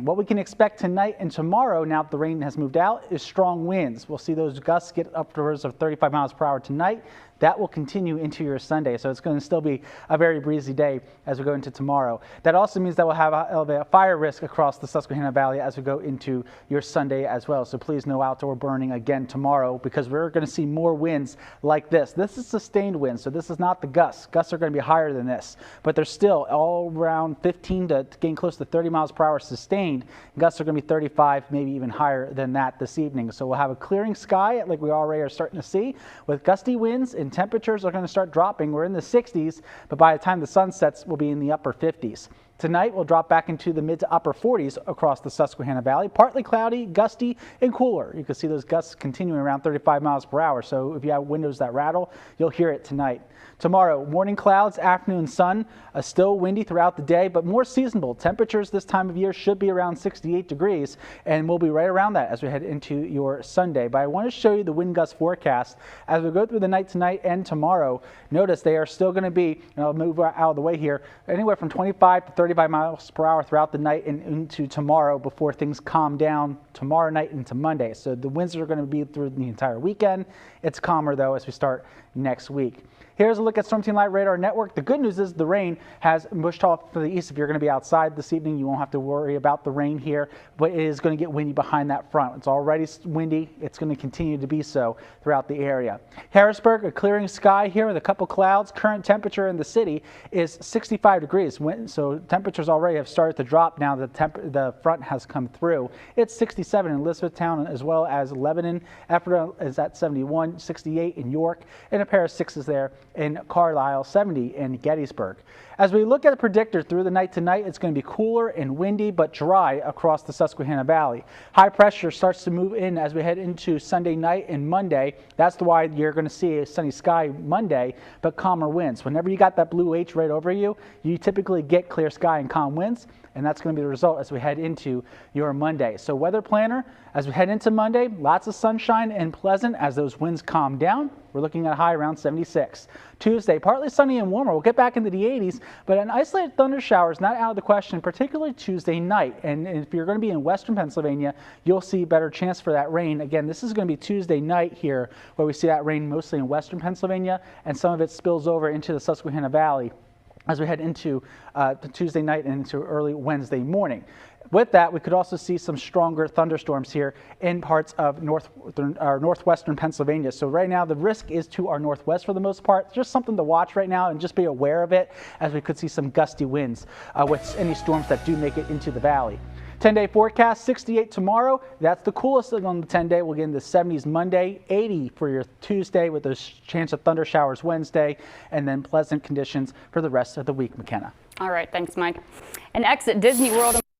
What we can expect tonight and tomorrow, now that the rain has moved out, is strong winds. We'll see those gusts get upwards of 35 miles per hour tonight. That will continue into your Sunday, so it's going to still be a very breezy day as we go into tomorrow. That also means that we'll have a fire risk across the Susquehanna Valley as we go into your Sunday as well. So please no outdoor burning again tomorrow, because we're going to see more winds like this. This is sustained winds, so this is not the gusts. Gusts are going to be higher than this, but they're still all around 15 to getting close to 30 miles per hour sustained. Gusts are going to be 35, maybe even higher than that this evening. So we'll have a clearing sky like we already are starting to see, with gusty winds, and temperatures are going to start dropping. We're in the 60s, but by the time the sun sets, we'll be in the upper 50s. Tonight, we'll drop back into the mid to upper 40s across the Susquehanna Valley. Partly cloudy, gusty, and cooler. You can see those gusts continuing around 35 miles per hour. So if you have windows that rattle, you'll hear it tonight. Tomorrow, morning clouds, afternoon sun, still windy throughout the day, but more seasonable. Temperatures this time of year should be around 68 degrees, and we'll be right around that as we head into your Sunday. But I want to show you the wind gust forecast as we go through the night tonight and tomorrow. Notice they are still going to be, and I'll move out of the way here, anywhere from 25 to 35 miles per hour throughout the night and into tomorrow before things calm down tomorrow night into Monday. So the winds are going to be through the entire weekend. It's calmer, though, as we start next week. Here's a look at Storm Team Light Radar Network. The good news is the rain has pushed off to the east. If you're going to be outside this evening, you won't have to worry about the rain here, but it is going to get windy behind that front. It's already windy. It's going to continue to be so throughout the area. Harrisburg, a clearing sky here with a couple clouds. Current temperature in the city is 65 degrees. So temperatures already have started to drop now that the front has come through. It's 67 in Elizabethtown, as well as Lebanon. Ephrata is at 71, 68 in York, and a pair of sixes there in Carlisle, 70 in Gettysburg. As we look at the predictor through the night tonight, it's going to be cooler and windy but dry across the Susquehanna Valley. High pressure starts to move in as we head into Sunday night and Monday. That's why you're going to see a sunny sky Monday, but calmer winds. Whenever you got that blue H right over you, you typically get clear sky and calm winds, and that's going to be the result as we head into your Monday. So weather planner, as we head into Monday, lots of sunshine and pleasant as those winds calm down. We're looking at a high around 76. Tuesday, partly sunny and warmer. We'll get back into the 80s, but an isolated thunder shower is not out of the question, particularly Tuesday night. And if you're going to be in western Pennsylvania, you'll see better chance for that rain. Again, this is going to be Tuesday night here, where we see that rain mostly in western Pennsylvania, and some of it spills over into the Susquehanna Valley as we head into the Tuesday night and into early Wednesday morning. With that, we could also see some stronger thunderstorms here in parts of northwestern Pennsylvania. So right now, the risk is to our northwest for the most part. Just something to watch right now and just be aware of it, as we could see some gusty winds with any storms that do make it into the valley. 10-day forecast, 68 tomorrow. That's the coolest on the 10-day. We'll get in the 70s Monday, 80 for your Tuesday with a chance of thunder showers Wednesday, and then pleasant conditions for the rest of the week, McKenna. All right, thanks, Mike. And exit Disney World.